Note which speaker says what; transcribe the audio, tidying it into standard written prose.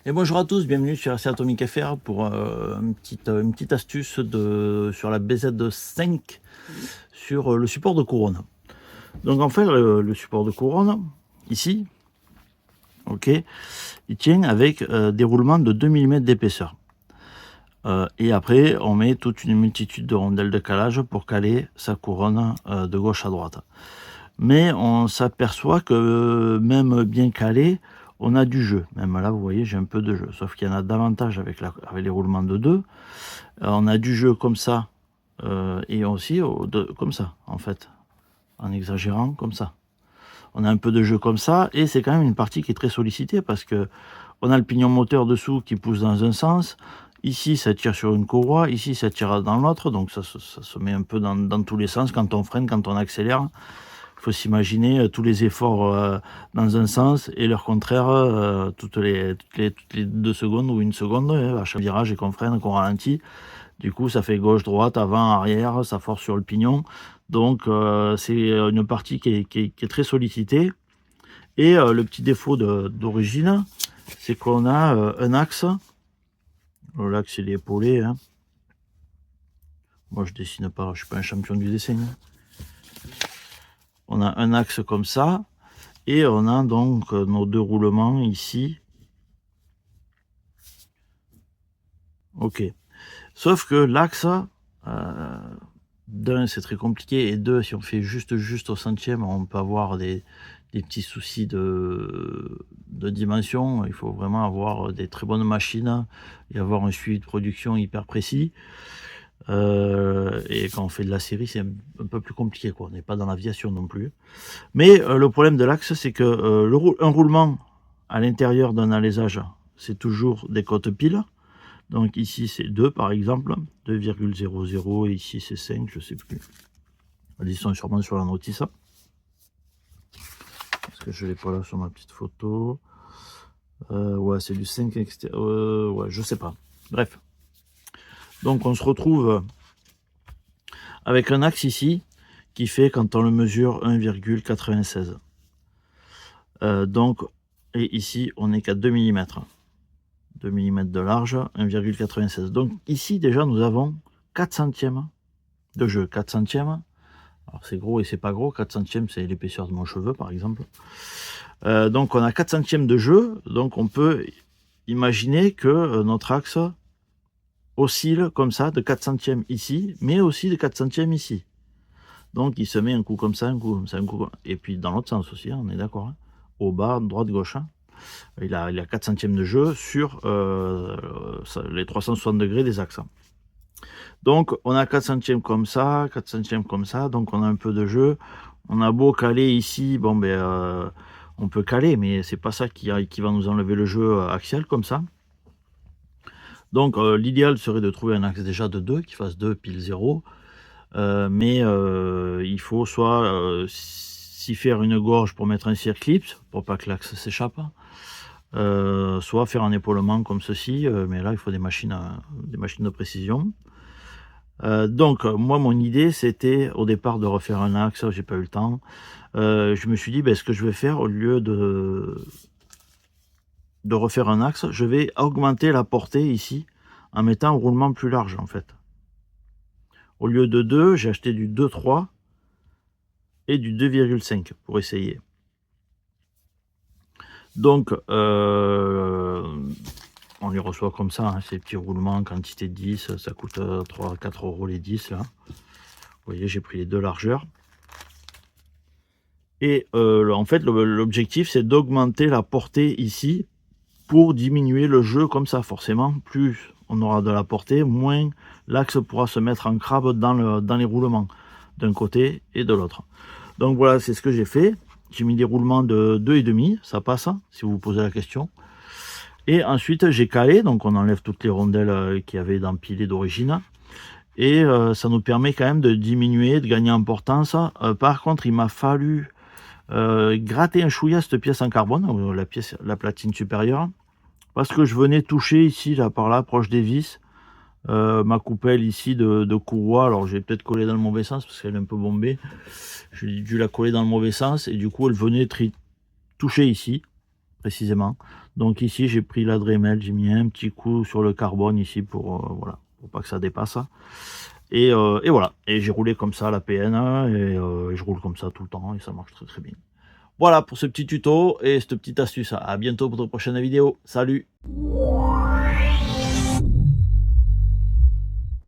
Speaker 1: Et bonjour à tous, bienvenue sur RC Atomic FR pour une petite astuce sur la BZ5 sur le support de couronne. Donc en fait le support de couronne, ici, ok, il tient avec des roulements de 2 mm d'épaisseur. Et après on met toute une multitude de rondelles de calage pour caler sa couronne de gauche à droite. Mais on s'aperçoit que même bien calé, on a du jeu. Même là, vous voyez, j'ai un peu de jeu. Sauf qu'il y en a davantage avec les roulements de 2. On a du jeu comme ça. Et aussi comme ça, en fait. En exagérant, comme ça. On a un peu de jeu comme ça. Et c'est quand même une partie qui est très sollicitée parce que on a le pignon moteur dessous qui pousse dans un sens. Ici, ça tire sur une courroie. Ici, ça tire dans l'autre. Donc, ça se met un peu dans tous les sens quand on freine, quand on accélère. Il faut s'imaginer tous les efforts dans un sens et leur contraire toutes les 2 secondes ou 1 seconde, à chaque virage et qu'on freine, qu'on ralentit. Du coup, ça fait gauche, droite, avant, arrière, ça force sur le pignon. Donc, c'est une partie qui est très sollicitée. Et le petit défaut d'origine, c'est qu'on a un axe. L'axe, il est épaulé. Hein. Moi, je dessine pas, je suis pas un champion du dessin. On a un axe comme ça. Et on a donc nos 2 roulements ici. Ok. Sauf que l'axe, d'un, c'est très compliqué. Et deux, si on fait juste au centième, on peut avoir des petits soucis de dimension. Il faut vraiment avoir des très bonnes machines et avoir un suivi de production hyper précis. Et quand on fait de la série, c'est un peu plus compliqué, quoi. On n'est pas dans l'aviation non plus. Mais le problème de l'axe, c'est que un roulement à l'intérieur d'un alésage, c'est toujours des cotes piles. Donc ici c'est 2 par exemple, 2,00 et ici c'est 5, je sais plus. Ils sont sûrement sur la notice. Parce que je l'ai pas là sur ma petite photo. Ouais, c'est du 5 extérieur. Ouais, je sais pas. Bref. Donc on se retrouve avec un axe ici qui fait, quand on le mesure, 1,96. Donc, et ici, on est qu'à 2 mm. 2 mm de large, 1,96. Donc ici, déjà, nous avons 4 centièmes de jeu. 4 centièmes. Alors c'est gros et c'est pas gros. 4 centièmes, c'est l'épaisseur de mon cheveu, par exemple. Donc on a 4 centièmes de jeu. Donc on peut imaginer que notre axe oscille comme ça, de 4 centièmes ici, mais aussi de 4 centièmes ici. Donc il se met un coup comme ça, un coup comme ça, un coup comme ça. Et puis dans l'autre sens aussi, hein, on est d'accord. Hein. Au bas, droite, gauche. Hein. Il a 4 centièmes de jeu sur les 360 degrés des axes. Donc on a 4 centièmes comme ça, 4 centièmes comme ça, donc on a un peu de jeu. On a beau caler ici, bon ben on peut caler, mais c'est pas ça qui va nous enlever le jeu axial comme ça. Donc l'idéal serait de trouver un axe déjà de 2, qui fasse 2 pile 0. Mais il faut soit s'y faire une gorge pour mettre un circlipse, pour pas que l'axe s'échappe. Soit faire un épaulement comme ceci, mais là il faut des machines de précision. Donc moi mon idée c'était au départ de refaire un axe, j'ai pas eu le temps. Je me suis dit ce que je vais faire au lieu de refaire un axe, je vais augmenter la portée ici en mettant un roulement plus large en fait. Au lieu de 2, j'ai acheté du 2,3 et du 2,5 pour essayer. Donc on les reçoit comme ça, hein, ces petits roulements, quantité de 10, ça coûte 3-4 euros les 10 là. Vous voyez, j'ai pris les 2 largeurs. Et en fait, l'objectif, c'est d'augmenter la portée ici pour diminuer le jeu comme ça. Forcément, plus on aura de la portée, moins l'axe pourra se mettre en crabe dans les roulements, d'un côté et de l'autre. Donc voilà, c'est ce que j'ai fait. J'ai mis des roulements de 2,5, ça passe, si vous vous posez la question. Et ensuite, j'ai calé, donc on enlève toutes les rondelles qu'il y avait d'empilées d'origine. Et ça nous permet quand même de diminuer, de gagner en portance. Par contre, il m'a fallu gratter un chouïa cette pièce en carbone, la platine supérieure, parce que je venais toucher ici, là, par là, proche des vis, ma coupelle ici de courroie. Alors j'ai peut-être collé dans le mauvais sens parce qu'elle est un peu bombée. J'ai dû la coller dans le mauvais sens et du coup elle venait toucher ici. précisément. Donc ici, j'ai pris la Dremel, j'ai mis un petit coup sur le carbone ici pour voilà, pour pas que ça dépasse. Et voilà, et j'ai roulé comme ça la PN, et je roule comme ça tout le temps, et ça marche très très bien. Voilà pour ce petit tuto et cette petite astuce. À bientôt pour de prochaines vidéos. Salut!